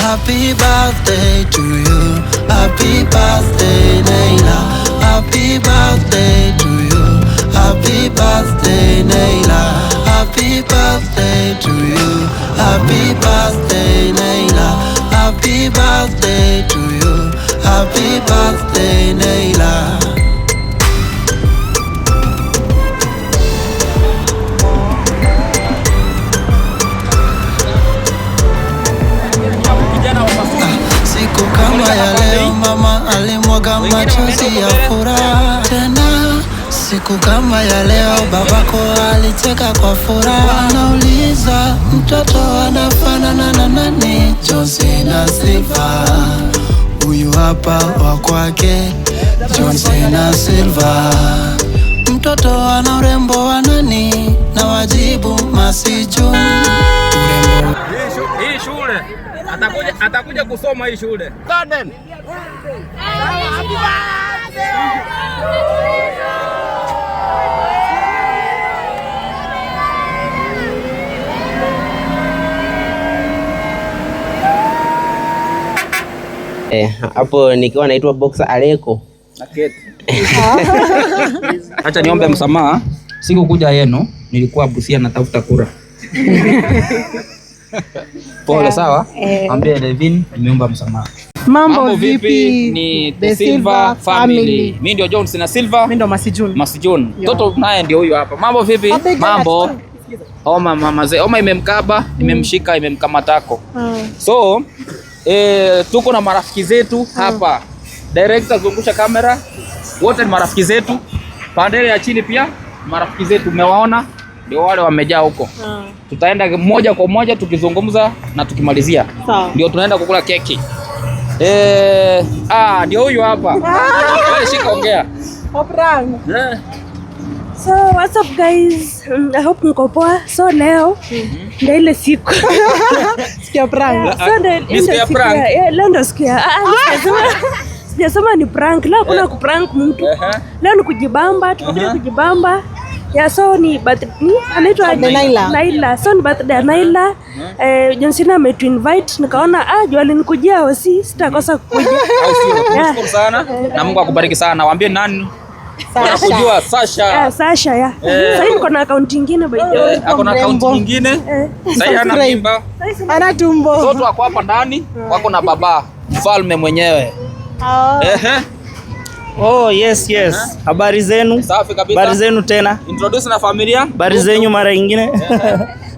Happy birthday to you. Happy birthday, Naila. Happy birthday to you. Happy birthday, Naila. Happy birthday to you. Happy birthday, Naila. Happy birthday to you. Happy birthday, Naila. Siku kama ya leo mama alimwaga machozi ya furaha tena. Siku kama ya leo babako alicheka kwa furaha. Wanauliza mtoto anafanana na nani? Johnson na Silva. Huyu hapa wa kwake Johnson na Silva. Mtoto ana urembo wa nani? Na wajibu Masijun. Hii shule atakuja kusoma hii shule. Garden. Hapo nikiwa naitwa Boxer Aleko. Acha niombe msamaha. Sikukuja yenu, nilikuwa Busia natafuta kura. Pole sawa? Ambie Levin nimeomba msamaha. Mambo vipi? Ni The Silva family. Mimi ndio Johnson na Silva. Mimi ndo Masijun. Masijun. Mtoto naye ndio huyu hapa. Mambo vipi? Mambo. Homa mama zee. Homa imemkaba, imemshika, imemkamatako. So, tuko na marafiki zetu hapa. Director zungusha kamera. Wote ni marafiki zetu. Pande ya chini pia marafiki zetu umewaona. Ndio wale wamejaa huko. Tutaenda moja kwa moja tukizungumza na tukimalizia. Ndio tunaenda kukula keki. Ndio huyu hapa. Wewe shika ongea. Oprang. So what's up guys? I hope mko poa. So leo ndio ile siku. Sikia prank. So ndio ile siku. Leo ndio sikia. Sijasema ni prank. Leo kuna kuprank mtu. Leo ni kujibamba, tukuja kujibamba. Ya so ni anaitwa Naila. So ni birthday Naila. Johnson ametu invite nikaona jua alinikujia wasi sitakosa kukuja. Nashukuru sana na Mungu akubariki sana. Waambie nani? Unakujua Sasha. Sasha ya. Sasa niko na account nyingine by the way. Ako na account nyingine. Sasa ana mimba. Ana tumbo. Watu wako hapa ndani wako na baba mfalme mwenyewe. Oh yes. Habari zenu? Safi kabisa. Habari zenu tena. Introduce na familia. Habari zenyu mara nyingine.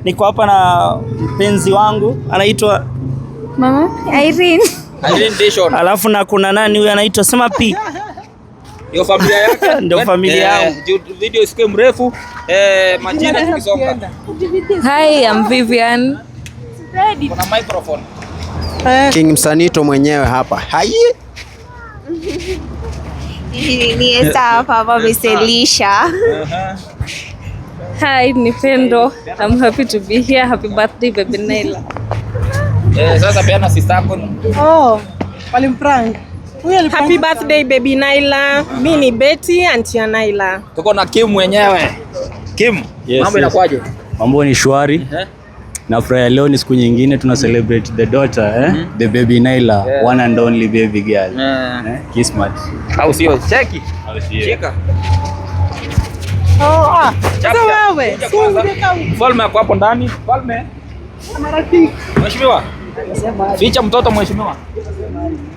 Niko hapa na mpenzi wangu anaitwa Mama Irene Dishon. Alafu na kuna nani huyu anaitwa sema P. Ndio familia yake. Ndio familia yangu. Video isikie mrefu. Majina tukisonga. Hi, I'm Vivian. Kuna microphone. King Msanito mwenyewe hapa. Hai. Ni Esther Papa Miselisha. Hi, ni Pendo. I'm happy to be here. Happy birthday baby Naila. Sasa peana sister yako. Walimprank. Happy birthday baby Naila. Mimi ni Betty auntie ya Naila. Tuko na Kim mwenyewe. Kim, mambo inakwaje? Mambo ni shwari. Na furaha leo ni siku nyingine tuna celebrate the daughter the baby Naila, one and only baby girl. Kismat. Au sio? Cheki. Shika. Sasa wewe. Mfalme ako hapo ndani. Mfalme. Marafiki. Mheshimiwa. Ficha mtoto mheshimiwa.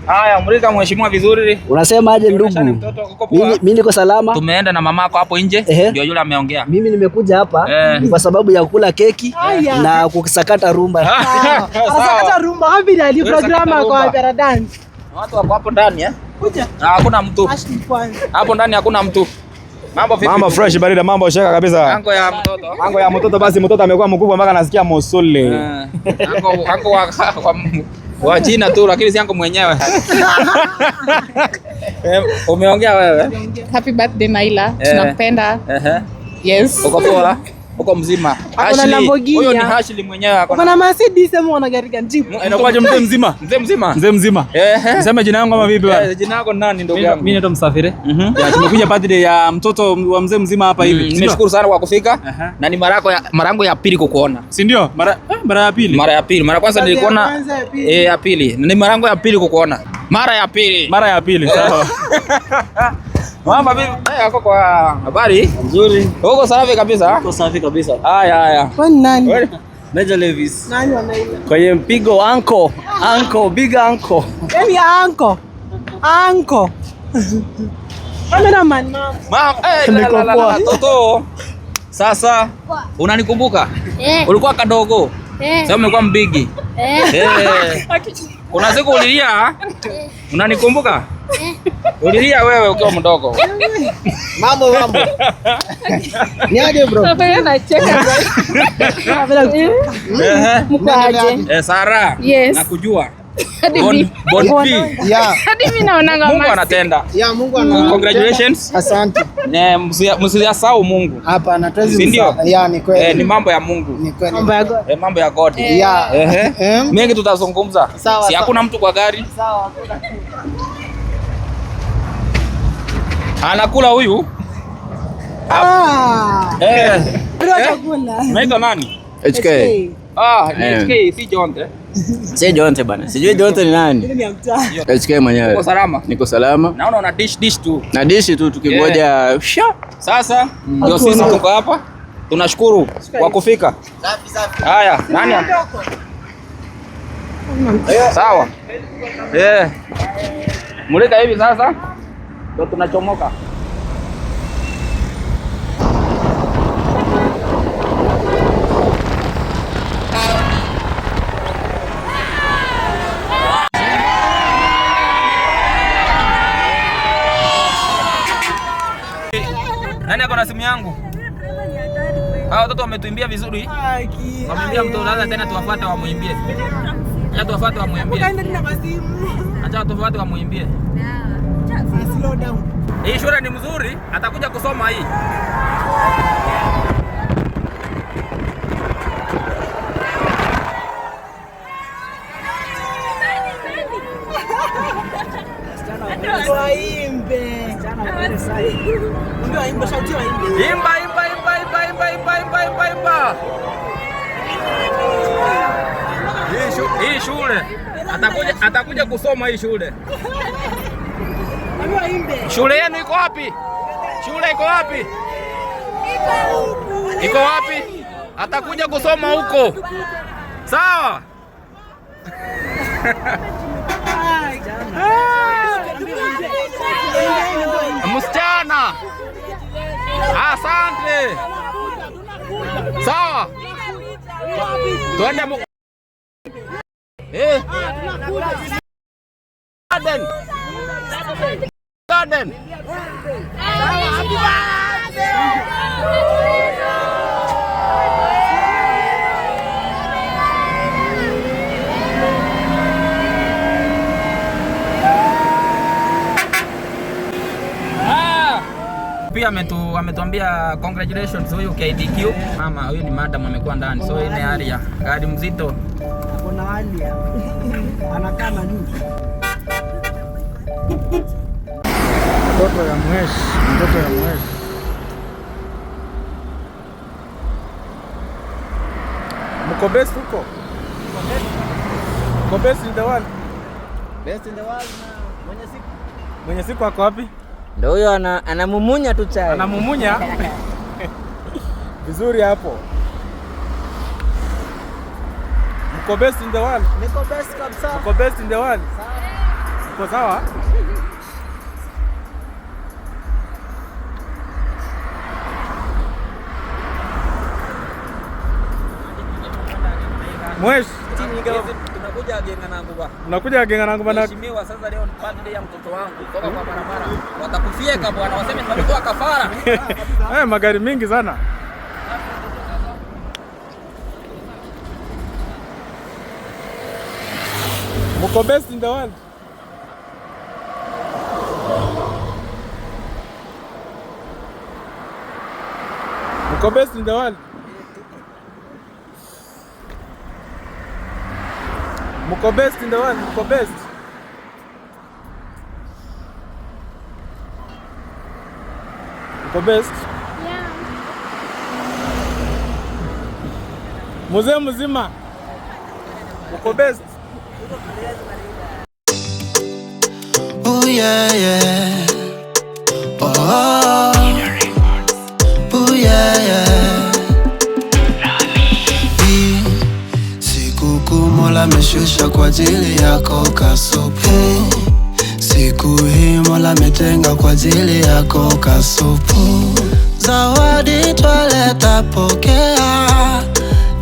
Haya, mrika mheshimiwa vizuri. Unasema aje ndugu? Mimi niko salama. Tumeenda na mamako hapo nje, ndio yule ameongea. Mimi nimekuja hapa ni kwa sababu ya kukula keki na kusakata rumba. Sasa rumba hapi ali programa kwa paradise. Watu wako hapo ndani Kuja. Hakuna mtu. Hapo ndani hakuna mtu. Mambo vipi? Mambo fresh barida, mambo shaka kabisa. Ango ya mtoto. Ango ya mtoto basi mtoto amekuwa mkubwa mpaka nasikia mosole. Ango wa China tu lakini si ango mwenyewe. Umeongea wewe? Happy birthday Naila. Tunakupenda. Yes. Uko poa? Uko mzima. Ako na Lamborghini. Huyo ni Ashley mwenyewe ako. Uko na Mercedes ama una gari gani? Jeep. Inakuwaje mzee mzima? Mzee mzima. Mzee mzima. Niseme jina yangu ama vipi bwana? Jina lako nani ndugu yangu? Mimi naitwa Msafiri. Tumekuja birthday ya mtoto wa mzee mzima hapa hivi. Nimeshukuru sana kwa kufika. Na ni mara yangu ya pili kukuona. Si ndio? Mara ya pili. Mara ya pili. Mara kwanza nilikuona ya pili. Ni mara yangu ya pili kukuona. Mara ya pili. Sawa. Mama bibi, yako kwa habari? Nzuri. Uko safi kabisa? Uko safi kabisa. Haya. Wewe ni nani? Major Levis. Nani wa Naila? Kwenye mpigo uncle, big uncle. Yaani uncle. Cameraman mama. Toto. Sasa unanikumbuka? Ulikuwa kadogo. Sasa umekuwa mbigi. Kuna siku ulilia? Unanikumbuka? Ulilia wewe ukiwa mdogo. Mambo. Niaje bro? Mkwaje? Sara. Yes. Nakujua. Hadi mimi naonanga Mungu anatenda. Mungu ana. Congratulations. Asante. Msiyasahau Mungu. Hapana, Si ndio? ni kweli. Ni mambo ya Mungu. Ni kweli. Mambo ya God. Mengi tutazungumza. Si hakuna mtu kwa gari. Sawa. Anakula huyu. Unaitwa nani? HK. HK si Jonte. Si Jonte bana. Sijui Jonte ni nani? HK mwenyewe. Uko salama? Niko salama. Naona una dish tu. Na dish tu tukingoja. Sasa ndio sisi tuko hapa. Tunashukuru kwa kufika. Safi. Haya, nani? Sawa. Mulika hivi sasa. Ndio tunachomoka. Nani ako na simu yangu? Hao watoto wametuimbia vizuri. Wameimbia mtoto sasa tena tuwafuate wamuimbie. Acha tuwafuate wamuimbie. Acha tuwafuate wamuimbie. Slow down. Hii shule ni mzuri, atakuja kusoma hii. Imba. Hii shule atakuja kusoma hii shule. Shule yenu iko wapi? Shule iko wapi? Iko wapi? Atakuja kusoma huko. Sawa? Msichana. Asante. Sawa. Tuende Garden. Pia ametuambia congratulations huyu KDQ. Mama huyu ni madam amekuwa ndani. So ile hali ya gari mzito. Kuna hali ya. Anakaa na nini? Mtoto ya mweshi. Mko best huko? Mko best in the world? Best in the world na mwenye siku ako wapi? ndio huyo anamumunya tu chai. Anamumunya? Vizuri hapo. Mko best in the world? Niko best kabisa. Mko best in the world? Sawa. Mko sawa? Mwesh, tunakuja genga nangu ba. Unakuja genga nangu bana. Heshimiwa, sasa leo ni birthday ya mtoto wangu. Toka kwa barabara. Watakufieka bwana, waseme tumetoa kafara. Magari mingi sana. Mko best in the world? Mko best in the world? Mko best in the world, mko best. Mko best? Yeah. Mzee mzima. Mko best. Oh yeah yeah. Oh. Oh yeah yeah. Siku Mola ameshusha kwa ajili yako kasupu. Siku hii Mola ametenga kwa ajili yako kasupu. Zawadi twaleta pokea,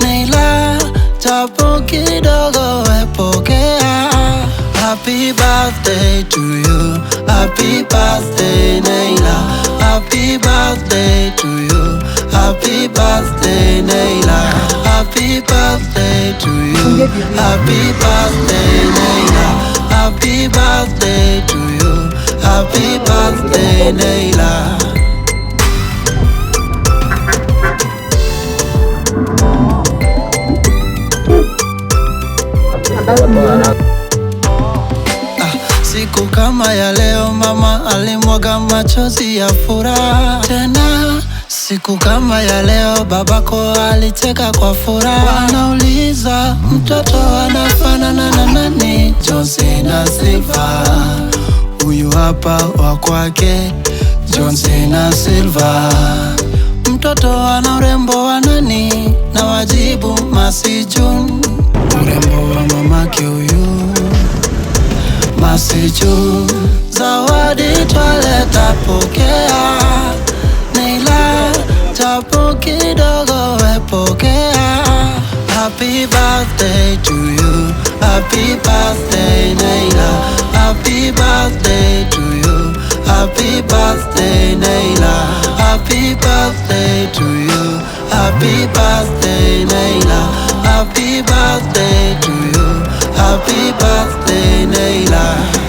Naila japo kidogo wepokea. Happy birthday to you, happy birthday Naila. Happy birthday to you, happy birthday Naila. Happy birthday to you, happy birthday Naila. Happy birthday to you, happy birthday Naila. Siku kama ya leo mama alimwaga machozi ya furaha. Tena siku kama ya leo babako alicheka kwa furaha. Wanauliza mtoto anafanana na nani? Johnson na Silva. Huyu hapa wa kwake Johnson na Silva. Mtoto ana urembo wa nani? Na wajibu Mercy June. Urembo wa mamake huyu Mercy June. Zawadi twaleta pokea, Naila japo kidogo wepokea. Happy birthday to you, happy birthday Naila. Happy birthday to you, happy birthday Naila. Happy birthday to you, happy birthday Naila. Happy birthday to you, happy birthday Naila.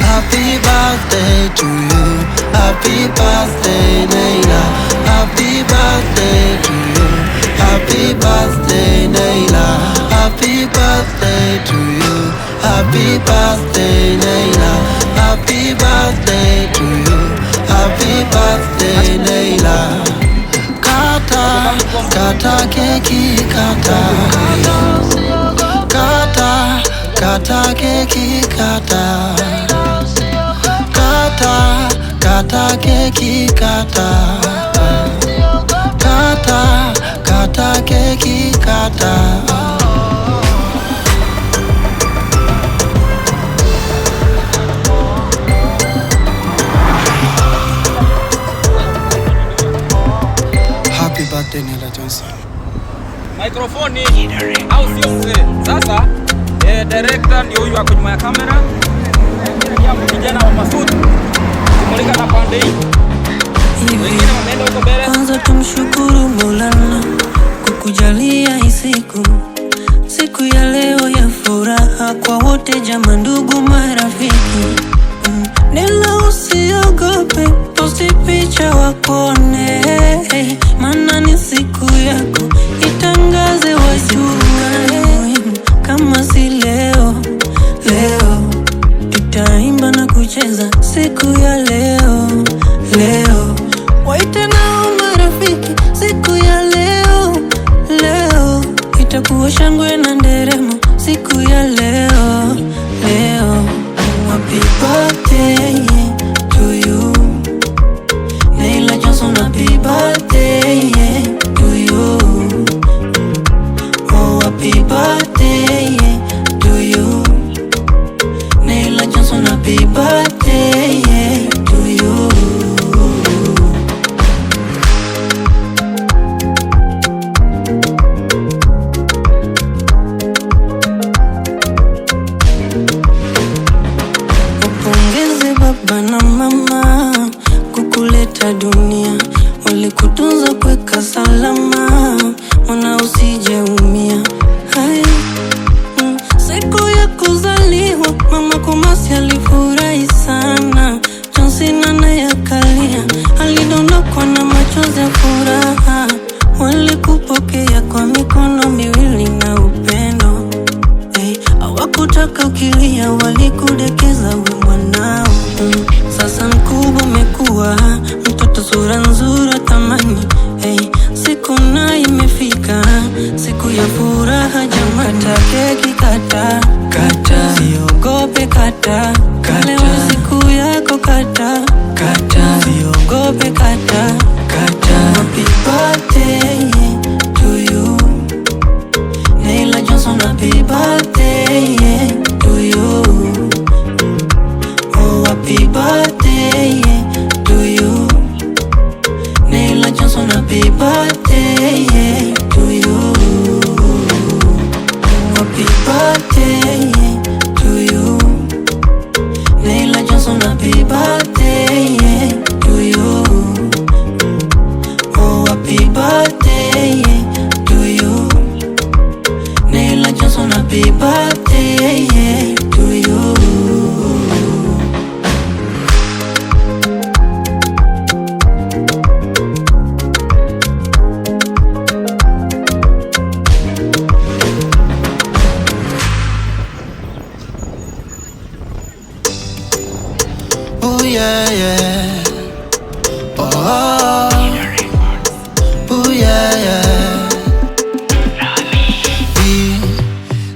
Happy birthday to you, happy birthday Naila. Happy birthday to you, happy birthday Naila. Happy birthday to you, happy birthday Naila. Happy birthday to you, happy birthday Naila. Kata, kata keki kata. Kata, kata keki kata. Kata, kata keki kata. Kata, kata keki kata. Happy birthday Naila Johnson. Microphone au sio mzee? Sasa director ndio huyu hapo nyuma ya kamera. Kijana wa Masud. Kumulika na pande hii. Wengine wameenda huko mbele. Kwanza tumshukuru Maulana kukujalia hii siku ya leo ya furaha kwa wote, jamaa, ndugu, marafiki. Naila usiogope, posti picha wakone, maana ni siku yako, itangaze wajue. Kama si leo, tutaimba na kucheza siku ya leo. Waite nao marafiki siku ya leo. Itakuwa shangwe na nderemo siku ya leo. Happy birthday to you, Naila Johnson. Happy birthday to you. Oh, happy birthday to you, Naila Johnson. Happy birthday to you. Baba na mama kukuleta dunia, walikutunza kweka salama, mwana usijeumia. Siku ya kuzaliwa mama Kumasi alifurahi sana. walikudekeza we mwanao. Sasa mkubwa umekuwa, mtoto sura nzuri tamani. Hey, siku na imefika, siku ya furaha jamani. Kata keki kata, kata, siogope kata, kata. Leo siku yako kata, kata, siogope kata, kata. Happy birthday to you, Neila Johnson, happy birthday to you. Oh, happy birthday to you, Neila Johnson, happy birthday to you. Happy birthday to you, Neila Johnson, happy birthday to you. Oh, happy birthday to you, Neila Johnson, happy birthday to you. Oh yeah, yeah. Oh, oh yeah, yeah. Hii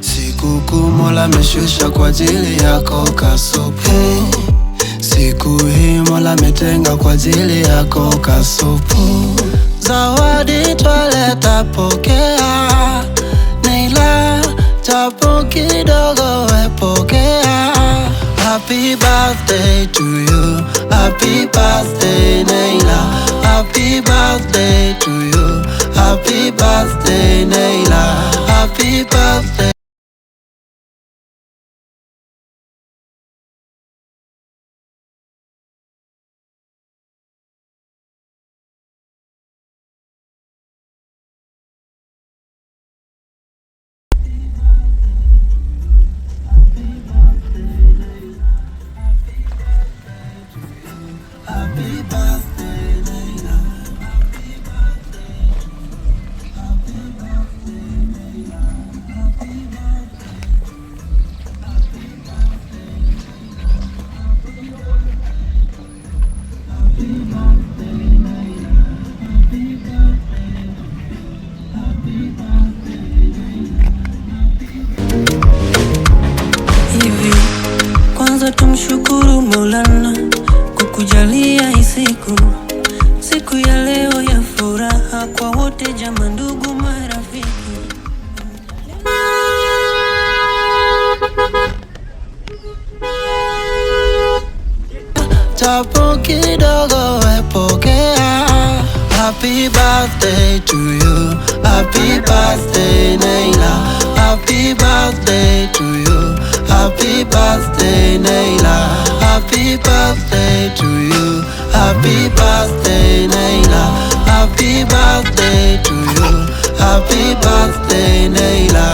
sikukuu Mola ameshusha kwa ajili yako kasupu. Siku hii Mola ametenga kwa ajili yako kasupu. Zawadi twaleta pokea, Neila japo kidogo wepokea. Happy birthday to you, happy birthday Neila, happy birthday to you, happy birthday Neila, happy birthday. Hivi kwanza tumshukuru Maulana kukujalia hii siku ya leo ya furaha kwa wote, jamaa, ndugu, marafiki. Japo kidogo wepokea. Happy birthday to you, happy birthday Neila, happy birthday to you, happy birthday Neila, happy birthday to you, happy birthday Neila, happy birthday to you, happy birthday Neila.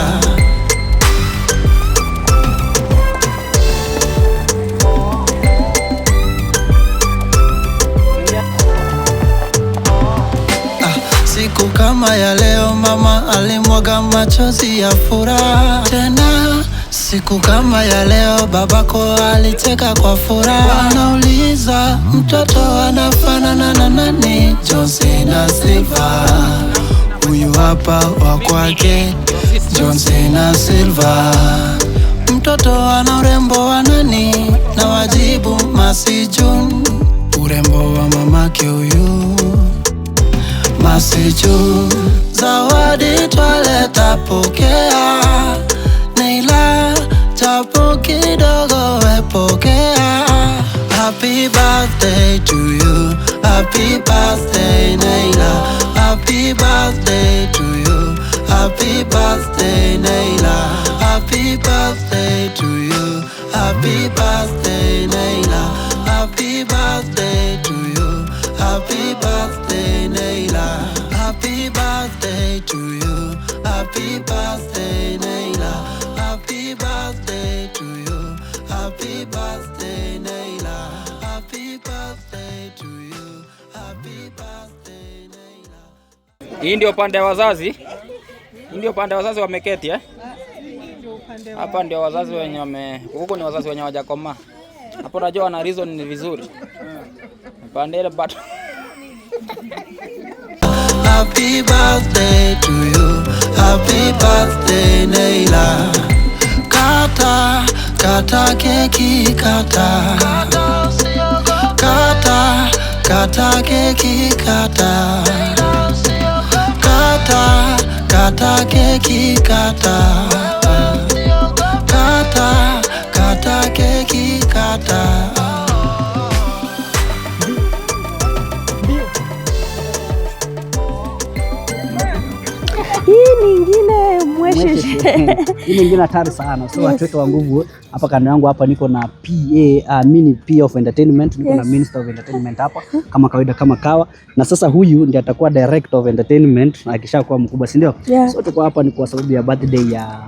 Siku kama ya leo mama alimwaga machozi ya furaha. Tena siku kama ya leo babako alicheka kwa furaha. Wanauliza mtoto anafanana na nani? Johnson na Silva. Huyu hapa wa kwake Johnson na Silva. Mtoto ana urembo wa nani? Na wajibu Mercy June. Urembo wa mamake huyu Mercy June. Zawadi twaleta pokea, Neila japo kidogo wepokea. Happy birthday to you, happy birthday Neila, happy birthday to you, happy birthday Neila, happy birthday to you, happy birthday Neila, happy birthday to you, happy birthday Neila, happy birthday to you, happy birthday Neila, happy birthday to you, happy birthday Neila, happy birthday to you, happy birthday Neila. Hii ndio pande ya wazazi, hii ndio pande ya wazazi wameketi Hapa ndio wazazi wenye huko ni wazazi wenye hawajakomaa. Hapo unajua wana reason ni vizuri. Pandele but Happy birthday to you. Happy birthday Naila. Kata, kata keki kata. Kata, kata keki kata. Kata, kata keki kata. Kata, kata keki kata. Hii nyingine mwesheshe. Hii nyingine hatari sana. So watu wetu wa nguvu hapa kando yangu hapa niko na PA, mini P of entertainment, niko na Minister of Entertainment hapa kama kawaida kama kawa. Na sasa huyu ndiye atakuwa Director of Entertainment akishakuwa mkubwa, si ndio? So tuko hapa ni kwa sababu ya birthday ya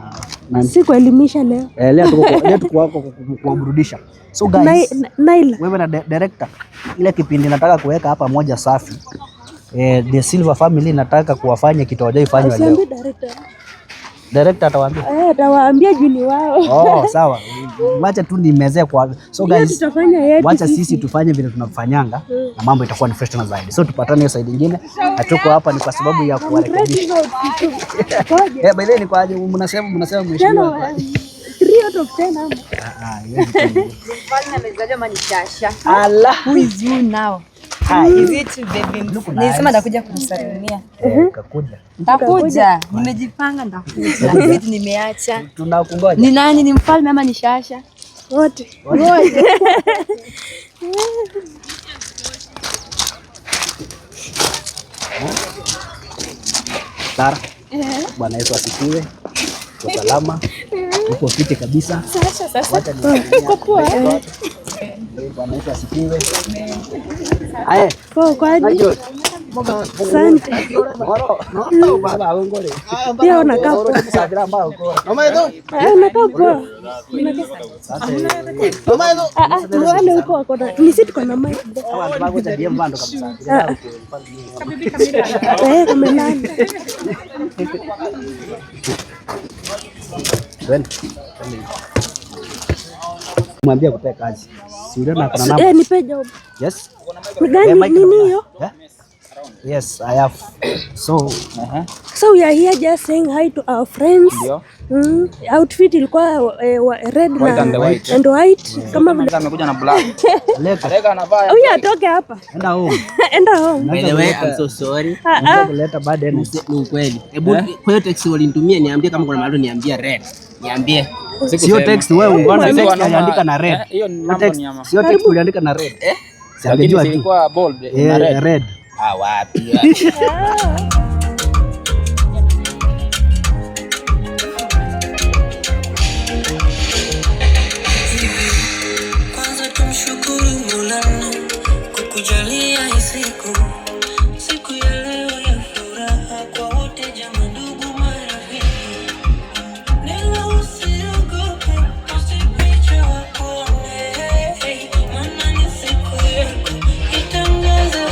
kuelimisha leo. Leo tuko hapa kuwaburudisha. So guys, Naila, wewe na director, ile kipindi nataka kuweka hapa moja safi. The Silver Family nataka kuwafanya kitu hawajaifanywa leo. Director atawaambia. Atawaambia juni wao. Sawa. Wacha tu nimezee kwa. So guys, wacha sisi tufanye vile tunafanyanga na mambo itakuwa ni fresh na zaidi. So tupatane hiyo side nyingine. Tuko hapa ni kwa sababu ya kuwarekebisha. By the way ni kwa aje mnasema mheshimiwa. 3 out of 10 ama. Allah, who is you now? Is it baby? Nilisema ndakuja kumsalimia. Ndakuja. Nimejipanga ndakuja. Vitu nimeacha. Tunakungoja. Ni nani, ni mfalme ama ni Shasha? Wote. Sara. Bwana Yesu asifiwe. Kwa salama. Uko fiti kabisa. Sasa. Uko poa. Bwana Yesu asifiwe. Kwaje? Asante. Baba ngore. Pia unakaa poa. Mama yetu. Unakaa poa. Mama yetu. Wale huko wako na nisi tuko na mic. Wangu za DM bando kabisa. Kamelani. Mwambie kupe kazi. Si uliona kuna namba? Nipe job. Yes. Nini hiyo? Yes, I have. So we are here just saying hi to our friends. Outfit ilikuwa red and white. Kama vile amekuja na black. Leka anavaa. Huyu atoke hapa. Enda home. Enda home. By the way, I'm so sorry. Leta bad energy. Ni ukweli. Hebu kwa hiyo text walinitumia niambie kama kuna mahali niambia red. Niambie. Sio text wewe ungeona text aliandika na red. Hiyo mambo ni ama. Sio text uliandika na red. Sijajua tu. Ilikuwa bold na red. Wapi? Kwanza tumshukuru Mola kukujalia siku ya leo ya furaha kwa wote, jamaa, ndugu, marafiki. Neno usiogope, usifiche wakuone, maana ni siku yako, itangaze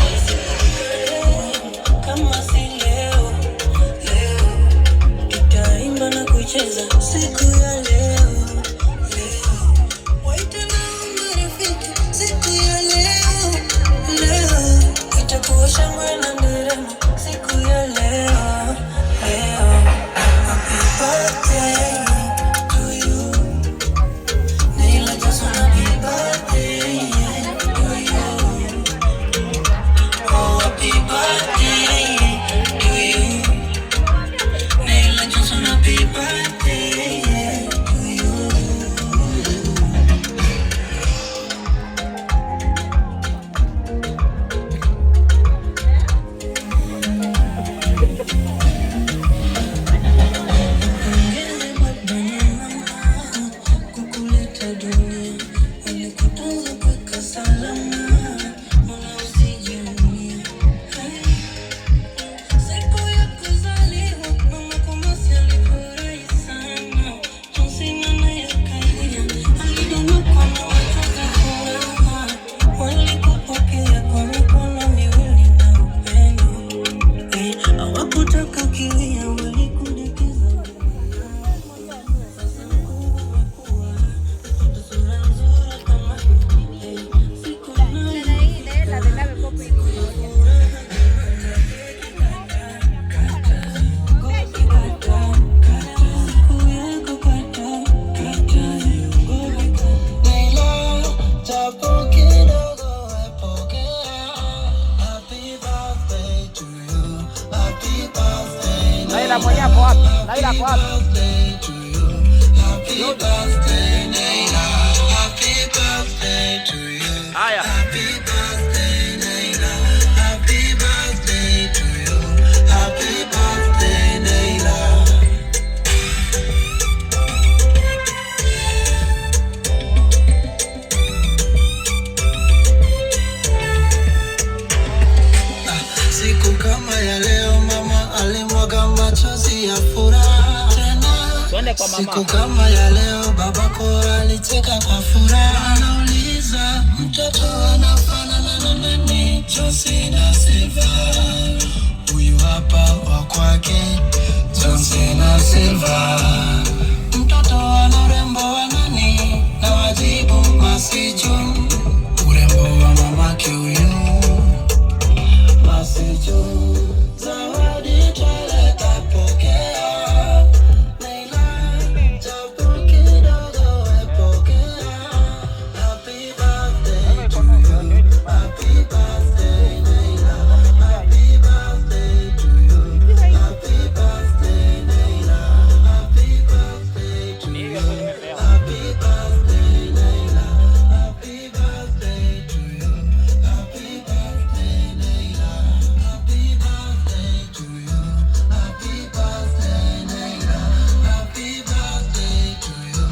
kama si leo. Tutaimba na kucheza siku ya leo. Siku ya leo, itakuwa shangwe na nderemo. Siku ya leo, happy birthday to you. Naila just wanna happy birthday to you. Oh, happy birthday to you. Naila just wanna happy birthday to you. Hawakutaka kilia, walikudekeza. Naila mwenye hapo wapi? Naila kwa wapi? Haya. Siku kama ya leo mama alimwaga machozi ya furaha tena. Siku kama ya leo babako alicheka kwa furaha. Anauliza mtoto anafanana na nani? Johnson na Silva. Huyu hapa wa kwake Johnson na Silva. Mtoto ana urembo wa nani? Na wajibu Masiju. Urembo wa mamake huyu Masiju. Zawadi taleta pokea. Naila japo kidogo wepokea. Happy birthday to you. Happy birthday Naila. Happy birthday to you. Happy birthday Naila. Happy birthday to you. Happy birthday Naila. Happy birthday to you. Happy birthday Naila. Happy birthday to you. Happy birthday Naila. Happy birthday to you.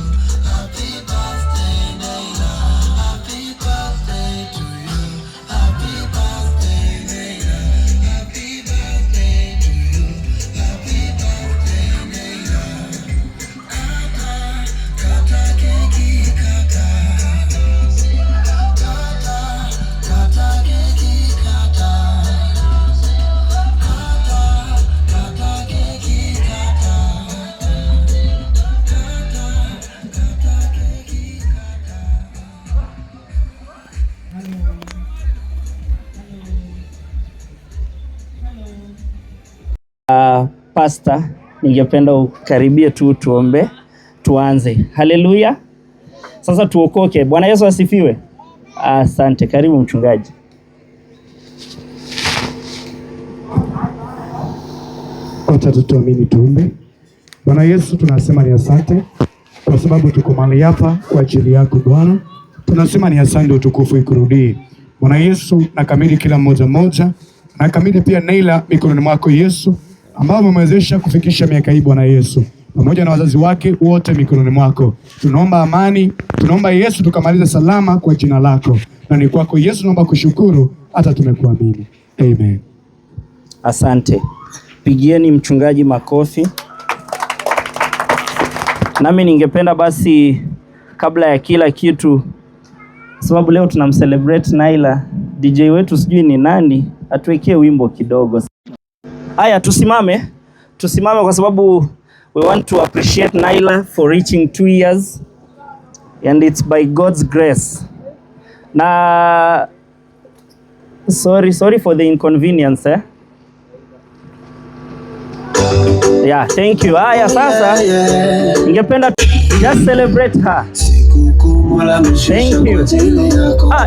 Happy birthday Naila. Happy birthday to you. Happy birthday Naila. Happy birthday to you. Happy birthday Naila. Kata keki kata. Kata keki kata. Kata keki kata. Pastor, ningependa ukaribie tu tuombe, tuanze. Haleluya. Sasa tuokoke. Bwana Yesu asifiwe. Asante. Karibu mchungaji. Wacha tuamini tuombe. Bwana Yesu, tunasema ni asante kwa sababu tuko mahali hapa kwa ajili yako Bwana. Tunasema ni asante, utukufu ikurudie. Bwana Yesu, nakamili kila mmoja, nakamili pia Naila mikononi mwako Yesu, ambao umemwezesha kufikisha miaka hii Bwana Yesu, pamoja na wazazi wake wote mikononi mwako. Tunaomba amani, tunaomba Yesu tukamaliza salama kwa jina lako. Na ni kwako Yesu naomba kushukuru, hata tumekuamini. Amen. Asante. Pigieni mchungaji makofi. Nami ningependa basi kabla ya kila kitu, sababu leo tunamcelebrate Naila, DJ wetu sijui ni nani, atuwekee wimbo kidogo. Haya, tusimame kwa sababu we want to appreciate Naila for reaching 2 years and it's by God's grace. Na sorry for the inconvenience Yeah, thank you. Haya sasa ningependa just celebrate her. Thank you.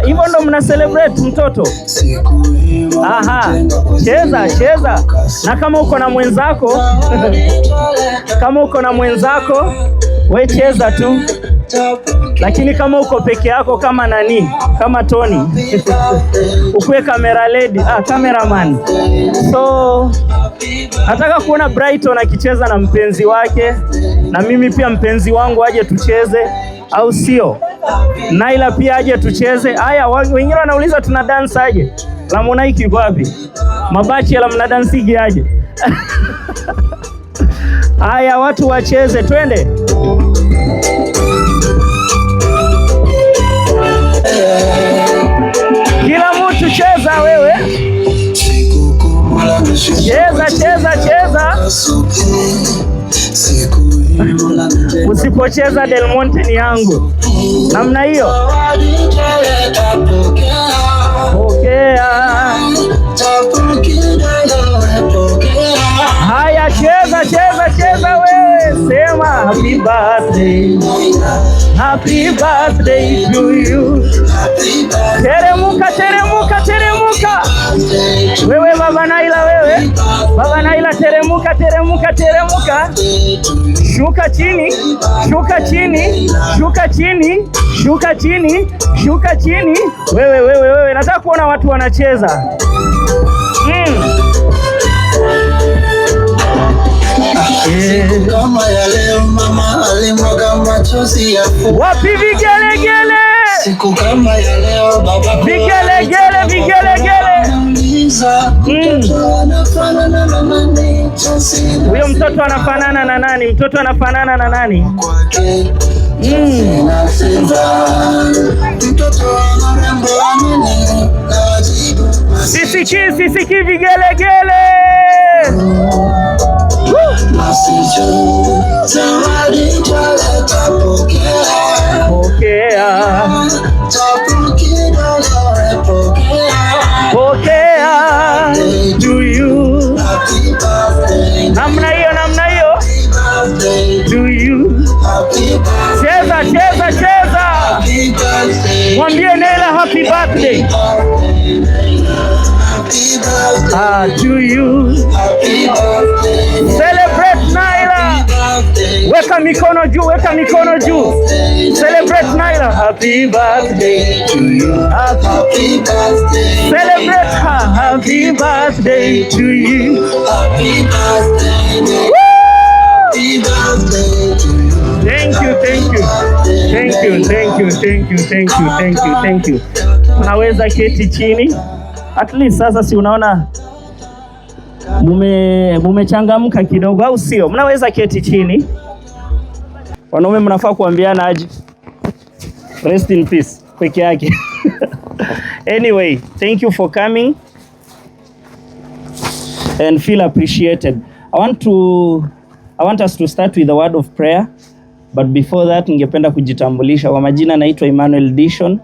Hivyo ndo mna celebrate mtoto? Aha. Cheza. Na kama uko na mwenzako, we cheza tu. Lakini kama uko peke yako kama nani? Kama Tony. Ukue camera lady, cameraman. So nataka kuona Brighton akicheza na mpenzi wake, na mimi pia mpenzi wangu aje tucheze, au sio? Naila pia aje tucheze. Haya, wengine wanauliza tuna dance aje? La Monaiki wapi? Mabachi la mna dancing aje? Haya, watu wacheze, twende. Kila mtu cheza wewe. Cheza. Usipocheza Del Monte ni yangu. Namna hiyo. Pokea. Haya, cheza wewe. Sema happy birthday to you. Teremuka. Wewe baba Naila wewe. Baba Naila, teremuka, teremuka, teremuka. Shuka chini, shuka chini, shuka chini, shuka chini, shuka chini. Wewe, nataka kuona watu wanacheza. Siku kama ya leo mama alimwaga machozi ya furaha. Wapi vigelegele? Siku kama ya leo baba vigelegele, vigelegele. Mtoto anafanana na nani? Huyo mtoto anafanana na nani? Mtoto anafanana na nani? Sisiki vigelegele. Pokea to you. Namna hiyo. To you. Cheza. Mwambie Naila happy birthday. To you. Celebrate Naila. Weka mikono juu. Celebrate Naila. Happy birthday to you. Happy birthday. Celebrate her. Happy birthday to you. Happy birthday. Happy birthday to you. Thank you. Unaweza keti chini. At least sasa si unaona mumechangamka kidogo, au sio? Mnaweza keti chini. Wanaume mnafaa kuambiana aje. Rest in peace peke yake. Anyway, thank you for coming and feel appreciated. I want us to start with a word of prayer, but before that ningependa kujitambulisha. Kwa majina naitwa Emmanuel Dishon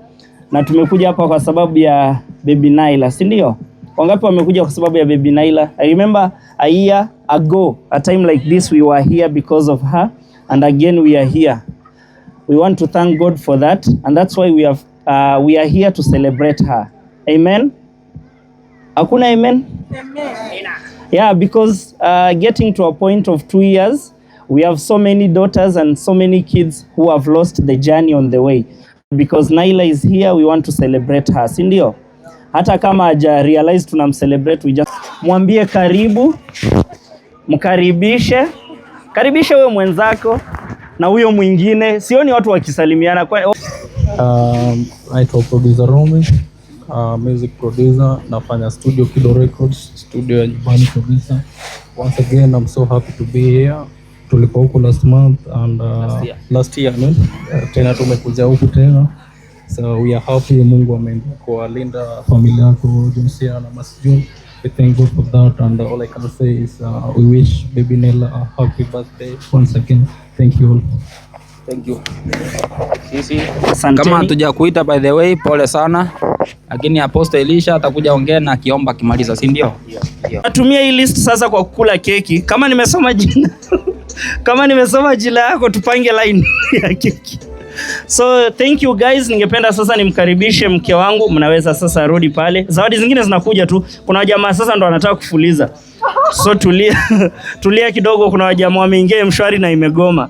na tumekuja hapa kwa sababu ya Baby Naila, si ndio? Wangapi wamekuja kwa sababu ya Baby Naila? I remember a year ago, a time like this, we were here because of her, and again we are here. We want to thank God for that, and that's why we are here to celebrate her. Amen. Hakuna amen? Amen. Yeah, because getting to a point of 2 years, we have so many daughters and so many kids who have lost the journey on the way. Because Naila is here, we want to celebrate her, si ndio? Hata kama haja realize tunamcelebrate, we just mwambie karibu, mkaribishe wewe mwenzako na huyo mwingine. Sioni watu wakisalimiana kwa naitwa producer Romy, music producer, nafanya studio Kido Records, studio ya nyumbani kabisa. Once again, I'm so happy to be here. Tulikuwa huko last month and last year tena tumekuja huku tena, so we are happy. Mungu ameendelea kuwalinda familia yako Jonsia na Masjun. We thank God for that, and all I can say is we wish Baby Naila a happy birthday once again. Thank you all. Thank you. Sisi kama hatuja kuita, by the way, pole sana, lakini Apostle Elisha atakuja ongea na kiomba kimaliza, si ndio? Natumia hii list sasa kwa kukula keki. Kama nimesoma jina yako tupange line ya keki. So thank you guys. Ningependa sasa nimkaribishe mke wangu. Mnaweza sasa rudi pale. Zawadi zingine zinakuja tu. Kuna jamaa sasa ndo anataka kufuliza. So tulia kidogo, kuna wajamaa wameingia mshwari na imegoma.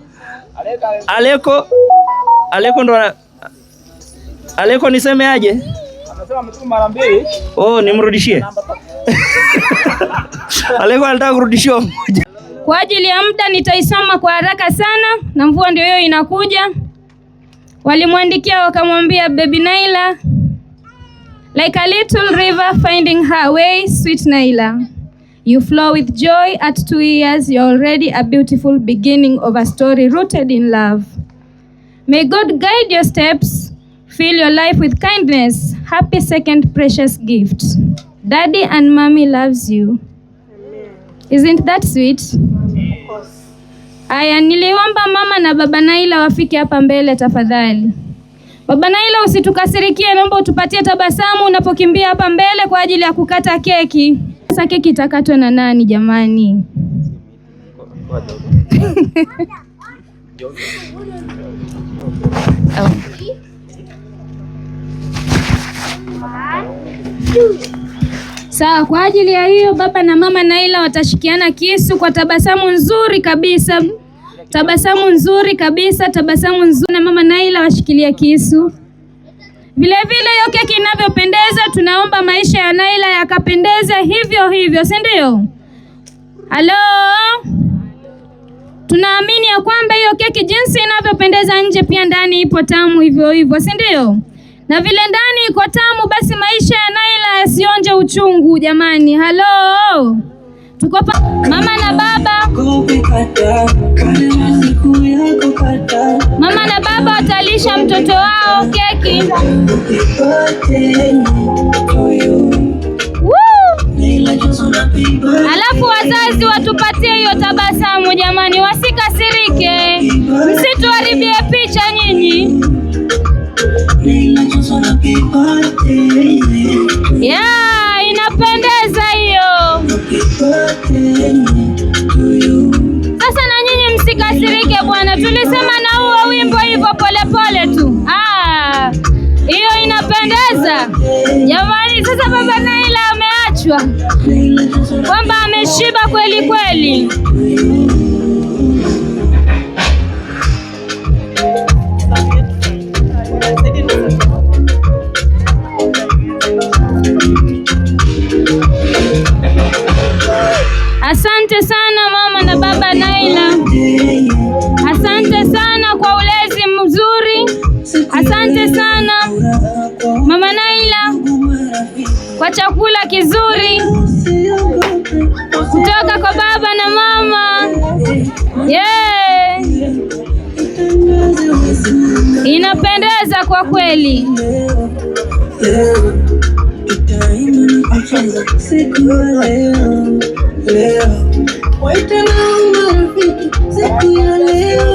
Aleko niseme aje? Anasema mtu mara mbili. Oh, nimrudishie. Aleko anataka kurudishiwa moja. Kwa ajili ya muda nitaisoma kwa haraka sana, na mvua ndio hiyo inakuja. Walimwandikia wakamwambia, Baby Naila, like a little river finding her way, sweet Naila. You flow with joy at 2 years. You're already a beautiful beginning of a story rooted in love. May God guide your steps. Fill your life with kindness. Happy second precious gift. Daddy and Mommy loves you. Isn't that sweet? Aya, niliomba mama na baba Naila wafike hapa mbele tafadhali. Baba Naila, usitukasirikie, naomba utupatie tabasamu unapokimbia hapa mbele kwa ajili ya kukata keki. Sasa keki itakatwa na nani jamani? Sawa, kwa ajili ya hiyo baba na mama Naila watashikiana kisu kwa tabasamu nzuri kabisa. Tabasamu nzuri kabisa, tabasamu nzuri, na mama Naila washikilia kisu. Vile vile hiyo keki inavyopendeza, tunaomba maisha ya Naila yakapendeza hivyo hivyo, si ndio? Halo? Tunaamini ya kwamba hiyo keki jinsi inavyopendeza nje pia ndani ipo tamu hivyo hivyo, si ndio? Na vile ndani iko tamu, basi maisha ya Naila yasionje uchungu jamani. Halo? Tuko mama na baba. Mama na baba watalisha mtoto wao keki. Alafu wazazi watupatie hiyo tabasamu jamani, wasikasirike. Msituharibie picha nyinyi. Yeah, inapendeza hiyo. Sasa na nyinyi msikasirike bwana, tulisema na huo wimbo hivyo pole tu. Hiyo inapendeza jamani. Sasa baba Naila ameachwa kwamba ameshiba kweli kweli. Asante sana mama na baba Naila. Asante sana kwa ulezi mzuri. Asante sana mama Naila kwa chakula kizuri kutoka kwa baba na mama. Yeah. Inapendeza kwa kweli.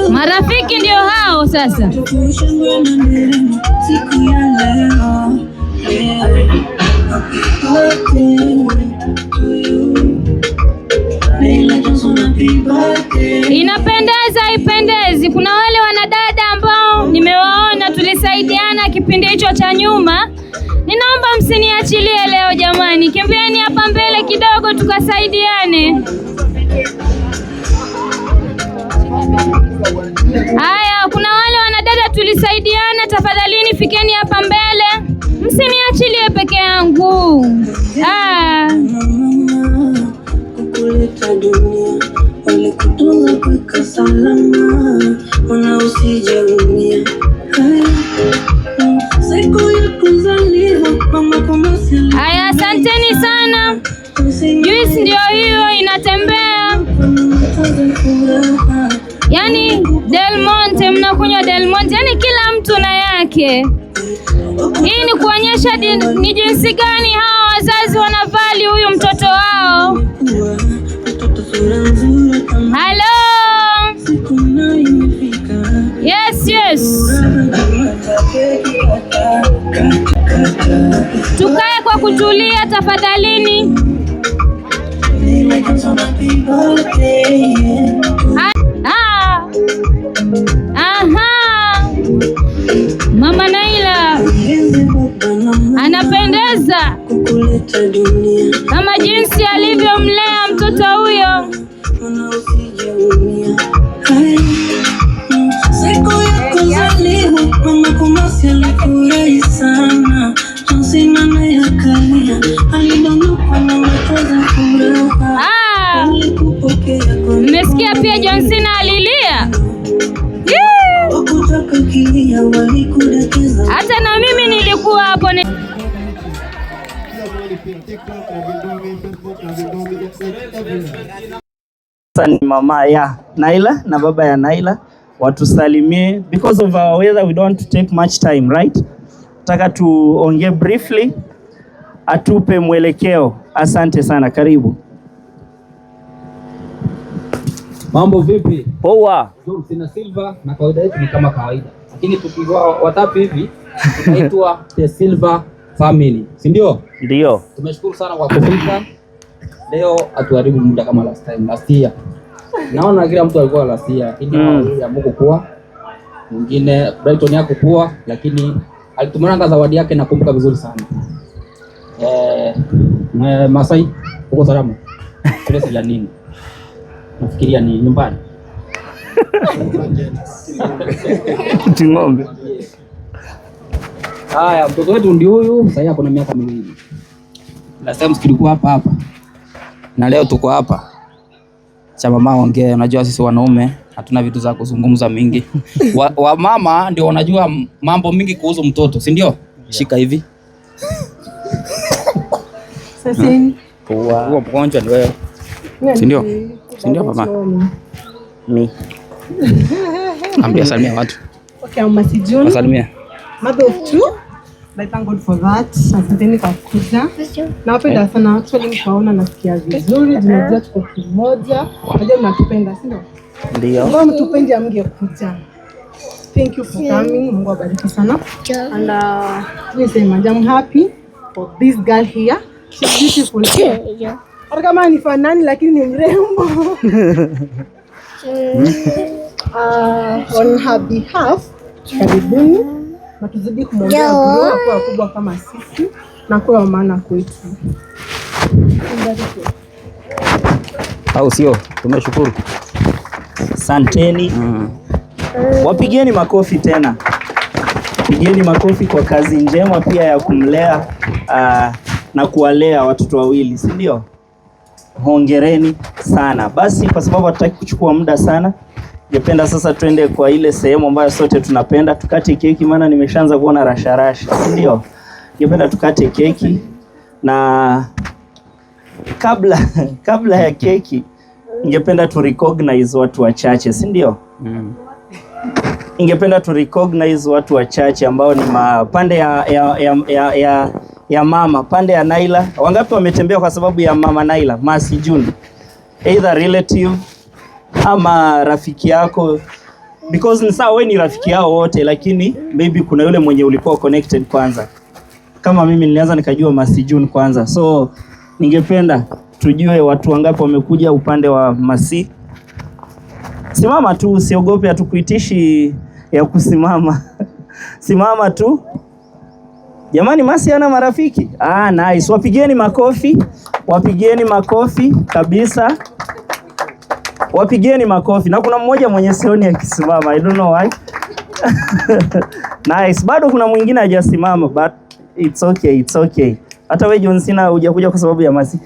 Marafiki ndio hao sasa. Inapendeza ipendezi. Kuna wale wanadada ambao nimewaona tulisaidiana kipindi hicho cha nyuma. Ninaomba msiniachilie leo jamani. Kimbieni hapa mbele kidogo tukasaidiane. Haya, kuna wale wanadada tulisaidiana, tafadhalini fikeni hapa mbele. Msiniachilie peke yangu. Kukuleta dunia, wale kutunza kweka salama, wana usijaumia. Haya, asanteni sana. Juice ndio hiyo inatembea. Yani Del Monte, mnakunywa Del Monte, yani kila mtu na yake. Hii ni kuonyesha ni jinsi gani hawa wazazi wanavali huyu mtoto wao. Hello? Yes. Tukae kwa kutulia tafadhalini. Mama Naila anapendeza kama jinsi alivyomlea mtoto huyo. Mmesikia pia John Cena alilia? Hata na mimi nilikuwa hapo. Sasa ni mama ya Naila na baba ya Naila watusalimie. Because of our weather we don't take much time, right? Nataka tuongee briefly, atupe mwelekeo. Asante sana, karibu. Mambo vipi? Poa. John Cena Silva, na kawaida yetu ni kama kawaida. Lakini tukiwa watatu hivi tunaitwa The Silva Family, si ndio? Ndio. Tumeshukuru sana kwa kufika. Leo atuharibu muda kama last year. Naona kila mtu alikuwa last year, lakini ya Mungu kuwa. Mwingine Brighton yako kuwa, lakini alitumana zawadi yake nakumbuka vizuri sana. Masai, uko salama? Stress la nini? Nafikiria ni nyumbani. Ng'ombe. Haya, mtoto wetu ndio huyu, sasa hapo na miaka 2. Last time tulikuwa hapa. Na leo tuko hapa. Cha mama ongea, unajua sisi wanaume hatuna vitu za kuzungumza mingi. Wa mama ndio wanajua mambo mingi kuhusu mtoto, si ndio? Shika hivi. Sasa huo mgonjwa ni wewe. Si ndio? Si ndio mama? Mimi. Ambia salimia watu. Okay, Masijun. Wasalimia. Mother of 2. I thank God for that. Asanteni kwa kuja. Nawapenda sana, actually nikaona nasikia vizuri, tunajua tuko kimoja. Najua mnatupenda, si ndio? Ndio. Mbona mtupende amngekuja. Thank you for coming. Mungu awabariki sana. And I'm happy for this girl here. She's beautiful. Yeah. Hata kama ni fanani lakini ni mrembo. On her behalf, karibuni. Na tuzidi kumwombea kwa wakubwa kama sisi na kwa maana kwetu. Au sio? Tumeshukuru. Asanteni. Wapigieni makofi tena. Pigieni makofi kwa kazi njema pia ya kumlea na kuwalea watoto wawili, si ndio? Hongereni sana. Basi kwa sababu hatutaki kuchukua muda sana, ningependa sasa twende kwa ile sehemu ambayo sote tunapenda, tukate keki, maana nimeshaanza kuona rasharasha, si ndio? Ningependa tukate keki, na kabla ya keki ningependa tu recognize watu wachache, si ndio? Ningependa tu recognize watu wachache ambao ni pande ya mama, pande ya Naila. Wangapi wametembea kwa sababu ya mama Naila, Masijun? Either relative ama rafiki yako, because ni sawa wewe ni rafiki yao wote, lakini maybe kuna yule mwenye ulikuwa connected kwanza. Kama mimi nilianza nikajua Masijun kwanza. So ningependa tujue watu wangapi wamekuja upande wa Masi. Simama tu, usiogope, hatukuitishi ya kusimama. Simama tu. Jamani, Masi ana marafiki? Nice. Wapigieni makofi. Wapigieni makofi kabisa. Wapigieni makofi. Na kuna mmoja mwenye sioni akisimama. I don't know why. Nice. Bado kuna mwingine hajasimama, but it's okay, it's okay. Hata wewe John Cena hujakuja kwa sababu ya Masi.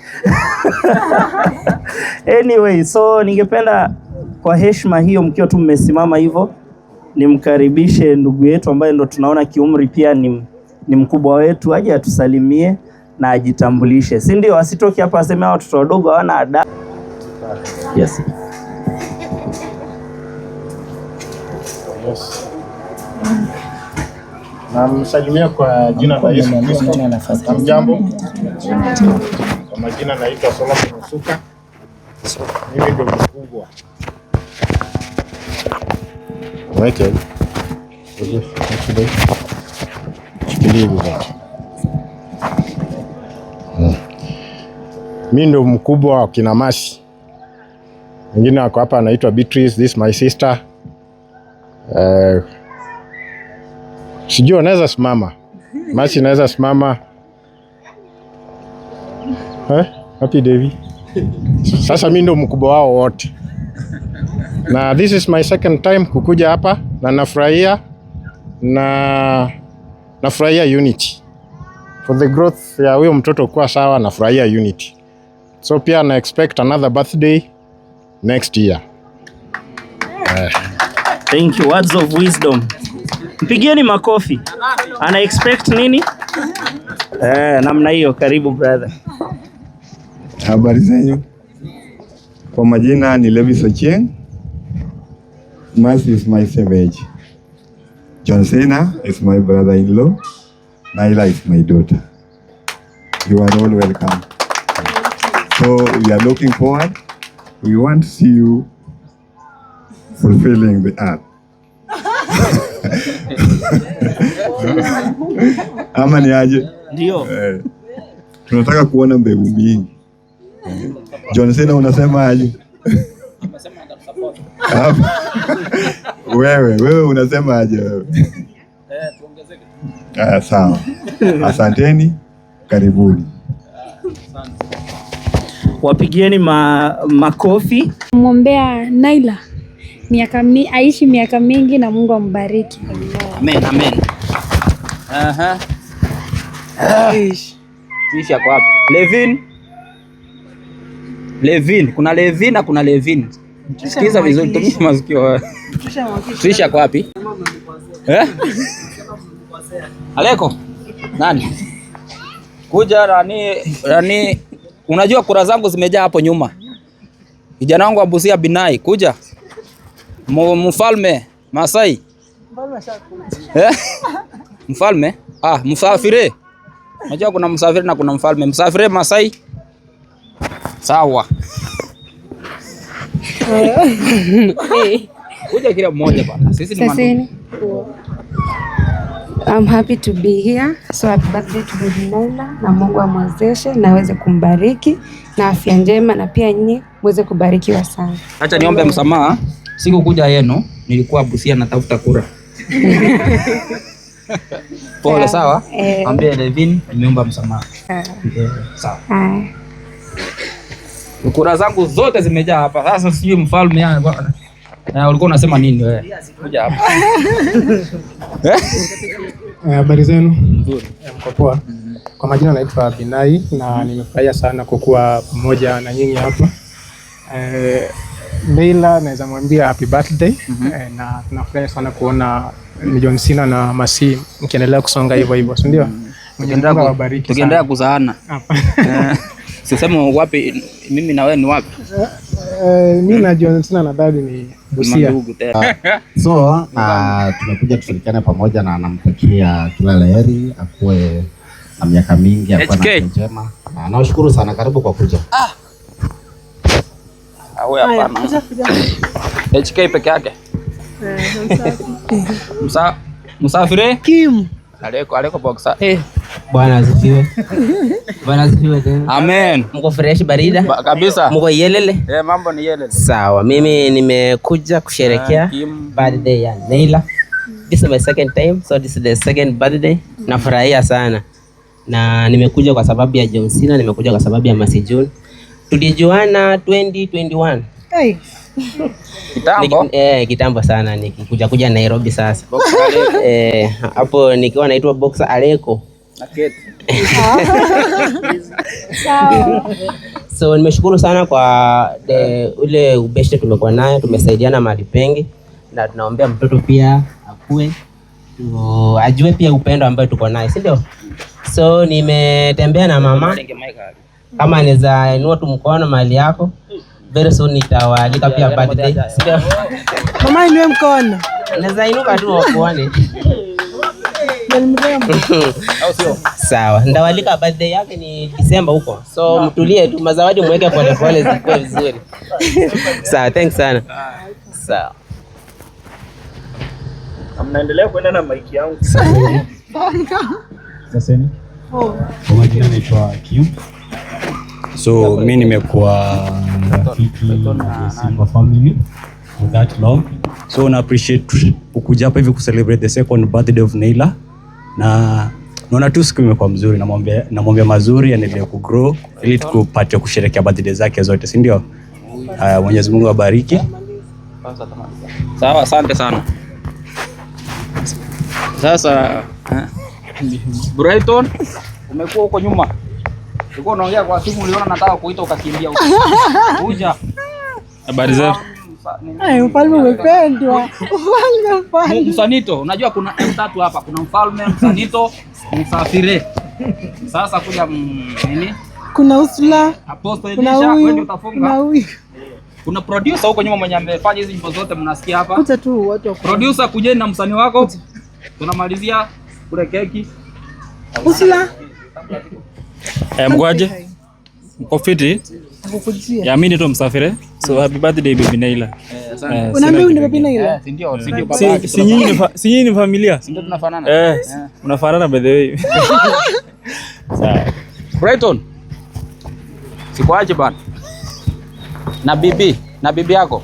Anyway, so ningependa kwa heshima hiyo, mkiwa tu mmesimama hivyo, nimkaribishe ndugu yetu ambaye ndo tunaona kiumri pia ni mkubwa wetu, aje atusalimie na ajitambulishe, si ndio? Asitoki hapa aseme watoto wadogo hawana adabu. Yes. Namsalimia kwa jina la Yesu Kristo. Hamjambo. Kwa majina naitwa Solomon Musuka. Mimi ndio mkubwa. Weke. Shikilia bwana. Mimi ndio mkubwa wa kina Masi. Wengine wako hapa anaitwa Beatrice, this my sister. Sijui anaweza simama. Masi anaweza simama. Happy Devi. Sasa mimi ndo mkubwa wao wote. Na this is my second time kukuja hapa na nafurahia unity. For the growth ya huyo mtoto kuwa sawa, nafurahia unity. So pia na expect another birthday next year. Thank you. Words of wisdom. Mpigieni makofi. Ana expect nini? Namna hiyo. Karibu brother. Habari zenyu. Kwa majina ni Levis Ochieng. Masi is my savage. John Cena is my brother-in-law. Naila is my daughter. You are all welcome. So we are looking forward. We want to see you fulfilling the earth. Ama ni aje? Ndio. Tunataka kuona mbegu mingi. John Cena unasema aje? Wewe unasema aje wewe? Sawa. Asanteni. Karibuni. Wapigieni makofi. Mwombea Naila aishi miaka mingi na Mungu ambariki. Amen, amen. Aha. Tuisha kwa wapi? Levin, kuna Levin na kuna Levin. Sikiza vizuri, tumia masikio. Tuisha kwa wapi? Aleko. Nani? Kuja Rani, unajua kura zangu zimejaa hapo nyuma. Kijana wangu wa Busia Binai, kuja. Mfalme Masai. Mfalme? Msafiri. Unajua kuna msafiri na kuna mfalme. Msafiri Masai. Sawa. Kuja kila mmoja bana. Sisi ni mandugu. I'm happy to be here. So happy birthday to Baby Naila, na Mungu amwezeshe na aweze kumbariki na afya njema, na pia nyinyi muweze kubarikiwa sana. Acha niombe msamaha. Sikukuja yenu, nilikuwa Busia natafuta kura. Pole, sawa? Ambie Levin nimeomba msamaha. Sawa. Kura zangu zote zimejaa hapa. Sasa sijui mfalme bwana. Na ulikuwa unasema nini wewe? Kuja hapa. Habari zenu? Nzuri. Mko poa? Kwa majina naitwa Binai na nimefurahia sana kukuwa pamoja na nyinyi hapa. Naila naweza mwambia happy birthday. Na tunafurahi sana kuona John Cena na Masi mkiendelea kusonga hivyo, si ndio? Tukiendelea kuzaana. Sisema wapi mimi na wewe ni wapi? Mimi na John Cena nadhani ni Busia. So tumekuja kushirikiana pamoja na namtakia kila la heri, akuwe na miaka mingi, akuwe na njema. Nawashukuru sana, karibu kwa kuja. Hapana. HK peke yake. Msafiri? Kim. Aleko boxa. Bwana asifiwe. Bwana asifiwe tena. Amen. Mko fresh barida? Kabisa. Mko yelele? Mambo ni yelele. Sawa, mimi nimekuja kusherehekea birthday ya Naila. This is my second time, so this is the second birthday. Nafurahia sana. Na nimekuja kwa sababu ya John Cena, nimekuja kwa sababu ya Mercy June. Tulijuana 2021. Kitambo? Kitambo sana, nikikuja Nairobi sasa. Hapo nikiwa naitwa Boxer Aleko. So nimeshukuru sana kwa ule ubeshte tumekuwa naye, tumesaidiana mahali pengi, na tunaombea mtoto pia akue, ajue pia upendo ambao tuko naye, si ndio? So nimetembea na mama, kama anaweza inua tu mkono mahali yako, very soon nitawaalika pia birthday, si ndio? Mama inue mkono. Anaweza inuka tu waone. Sawa, ndawalika birthday yake ni December huko. So mtulie tu, mazawadi mweke pole pole zikuwe vizuri. Sawa, thanks sana. Sawa. Mnaendelea kwenda na mic yangu. Sasa ni? Kwa majina naitwa Q. So mimi nimekuwa rafiki na Simba family for that long. So na appreciate ukuja hapa hivi ku celebrate the second birthday of Naila. Na naona tu siku imekuwa mzuri, namwambia mazuri, endelee ku grow ili tukupate kusherehekea birthday zake zote, si ndio? Mwenyezi Mungu awabariki. Sawa, asante sana. Sasa Brighton, umekuwa huko nyuma. Ulikuwa unaongea kwa simu, uliona nataka kuita ukakimbia huko. Kuja. Habari zetu. Mfalme umependwa. Msanito, unajua kuna M3 hapa, kuna mfalme, Msanito, Msafiri. Sasa kuja nini? Kuna Usla. Apostle Elisha, wewe utafunga. Kuna producer huko nyuma mwenye amefanya hizi nyimbo zote mnasikia hapa. Kuja tu watu wa producer, kujeni na msanii wako. Tunamalizia kule keki. Usla. Mkwaje? Mko fiti? Ya mimi ndo Msafiri. So happy birthday Baby Naila. Unaambia ni Baby Naila? Ndio baba. Si nyinyi ni familia? Ndio tunafanana. Unafanana by the way. Sawa. Brighton. Sikwaje bana? Na bibi yako.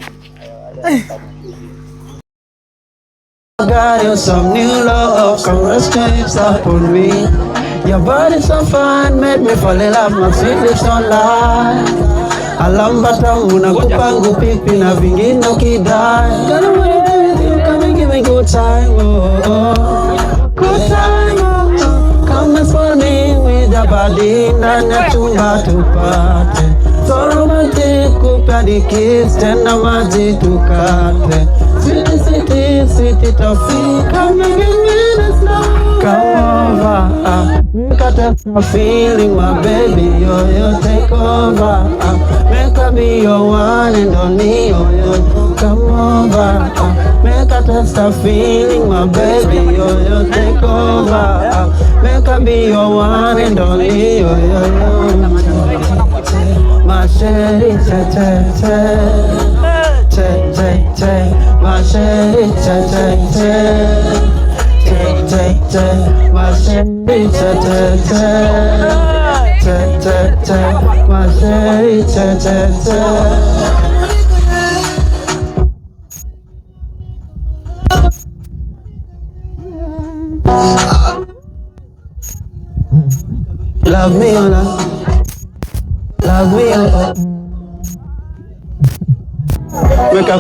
Got you some new love, come let's change up on me. Your body so fine, made me fall in love, my feelings don't lie. Alamba tamu na kupangu pipi na vingine ukidai. Gonna wanna do with you, come and give me good time, oh, oh. Good time, oh, oh. Come and fall me with your body, ndani ya chumba tupate. So romantic, kupe hadi kiss, tena maji tukate. Sweetie, sweetie, sweetie toffee, come and give me this love. Come over, mkate some feeling, my baby, yo, take over. Make her be your one and only, yo, come over. Make her test the feeling, my baby, yo, take over. Make her be your one and only, yo. My chérie, my chérie, my love me or not, love me or not. Wake up.